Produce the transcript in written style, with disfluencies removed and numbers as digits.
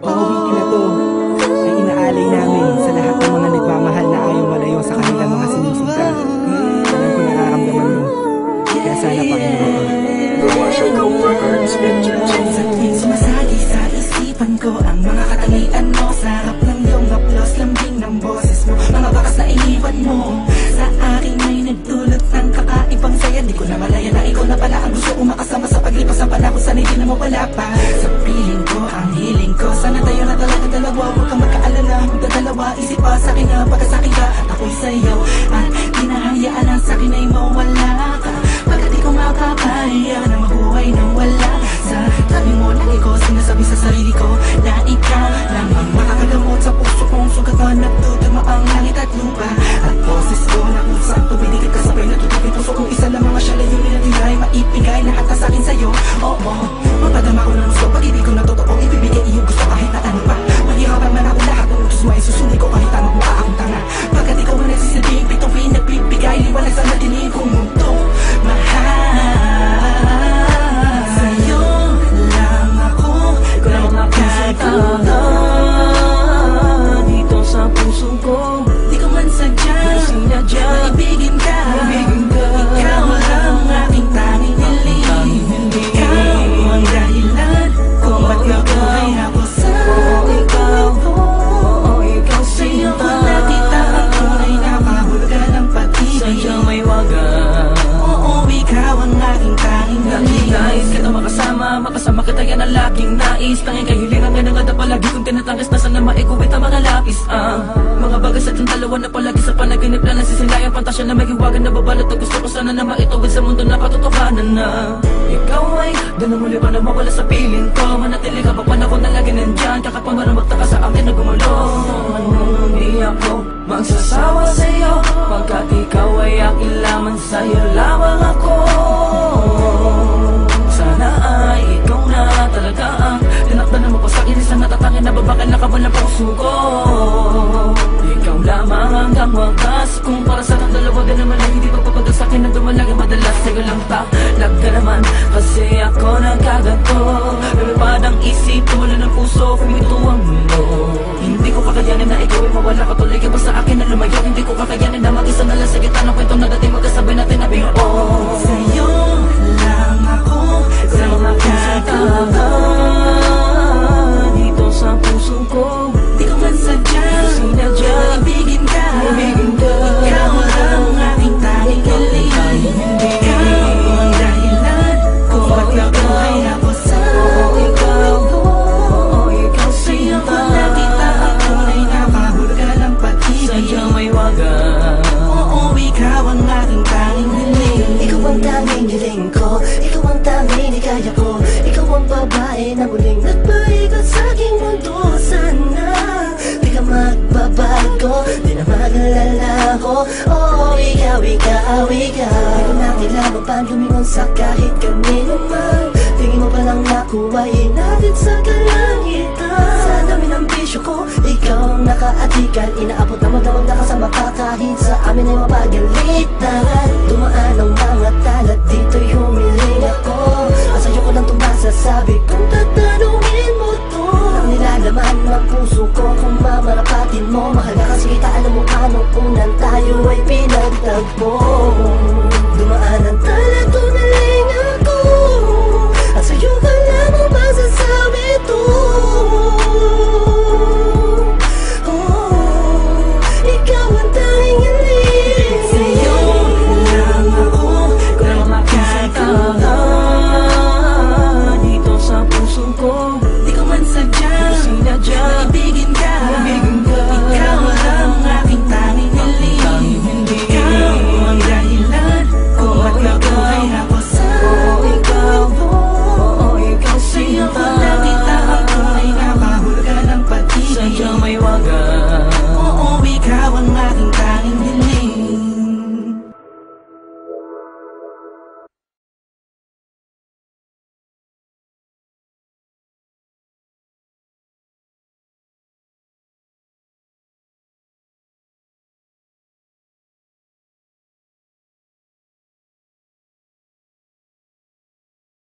Itong awitin na to ay inaalay namin sa lahat ng mga nagmamahal na ayaw malayo sa kanilang mga sinusundan. Alam ko nararamdaman mo, kaya sana pakinggan mo. Sumasagi sa isipan ko ang mga katangian mo. Sarap ng iyong haplos, lambing ng boses mo. Mga bakas na iniwan mo sa akin ay nagdulot ng kakaibang saya. Di ko na malaya na ikaw na pala ang gusto kong makasama sa paglipas ng panahon. Sana'y di na mawala pa sa piling ko, ang hiling ko. Sana tayo na talaga dalawa, huwag kang magkaalala. Magdadalawa, isip pa sa akin na pagkasakin ka at ako'y sayaw. At hinahayaan ang sa akin ay mawala ka. Pagkat di ko makakaya na mabuhay nang wala sa tabi mo na ikaw. Sinasabi sa sarili ko na ikaw lang ang makakagamot sa puso kong sugatan. Nagtutugma ang langit at lupa at boses ko na usap. Tumiligid ka sabay na tutupin puso kong isa lang mga siya layunin na nilay. Maipigay lahat na sa'kin sa'yo. Oo, mapadama ko ng gusto. Pag hindi ko na totoo ibibigay iyong gusto kahit na ano pa. Mahirapan man ako lahat ng utos mo ay susunod ko kahit anong mukha akong tanga. Pagkat ikaw ang nagsisilbing bituin, nagbibigay liwanag sa nadinig kong mundo. Sa'yo lang ako nagkatuto dito sa puso ko. Di ko man sadya maibigin ka. Ikaw lang ang aking tanging hiling. Ikaw ang dahilan kung ba't nabuhay ako sa ikaw. Sa'yo ko nakita ang tunay na kahulugan ng pag-ibig. Sadyang may wagas. Ikaw ang aking tanging hiling. Nais kita makasama kita yan ang laging nais. Tanging kahilingan nga na nga palagi kong tinatangis na sana maikuwit ang mga lapis. Mga bagay sa ating dalawa na palagi sa panaginip na nasisilayan. Pantasya na may hiwagan na babalot at gusto ko sana na maituwid sa mundo na katotohanan na ikaw ay doon na muli pa na mawala sa piling ko. Manatili ka pa panahon na lagi nandyan. Kakapangarang magtaka sa akin na gumulo. Hindi ako magsasawa sa'yo pagkat ikaw ay aking laman. Sa'yo lamang ako. Sana ay ikaw na talaga ang tinakda na mapasakin. Isang natatangin na babakal na kabal na puso ko. Ikaw lamang hanggang wagas. Kung para sa kang dalawa din naman ay hindi magpapagal sa'kin na dumalagay madalas. Sa'yo lang talag ka naman kasi ako nagkaganto. Lumipad ang isip, tumula ng puso, kumito ang mundo. Hindi ko kakayanin na ikaw ay mawala ka. Tuloy ka ba sa akin na lumayo? Hindi ko kakayanin na mag-isa na lang sa gitna ng kwentong nagating magkasabay natin na biyo. Sa'yo lang ako nagkatuto dito sa puso ko. Di ko man sadya maibigin ka. Ikaw lang ang aking tanging hiling. Ikaw ang dahilan kung ba't nabuhay ako sa ikaw. Sa'yo ko nakita ang tunay na kahulugan ng pag-ibig. Sadyang may wagas. Oo, ikaw ang aking tanging hiling. Ikaw ang tanging hiling ko. Ikaw ang tanging nikaya ko. Ikaw ang babae na muling nagpaikot sa aking mundo. Sana di ka magbabago, di na mag-alala ko. Oh, ikaw. Di ko na kailangan pa lumingon sa kahit kanino man. Tingin mo palang nakuhain natin sa kalangitan. Sa dami ng bisyo ko, ikaw ang nakaatikan. Inaabot na magdamag na kasama ka kahit sa amin ay mapagalitan. Dumaan ang mga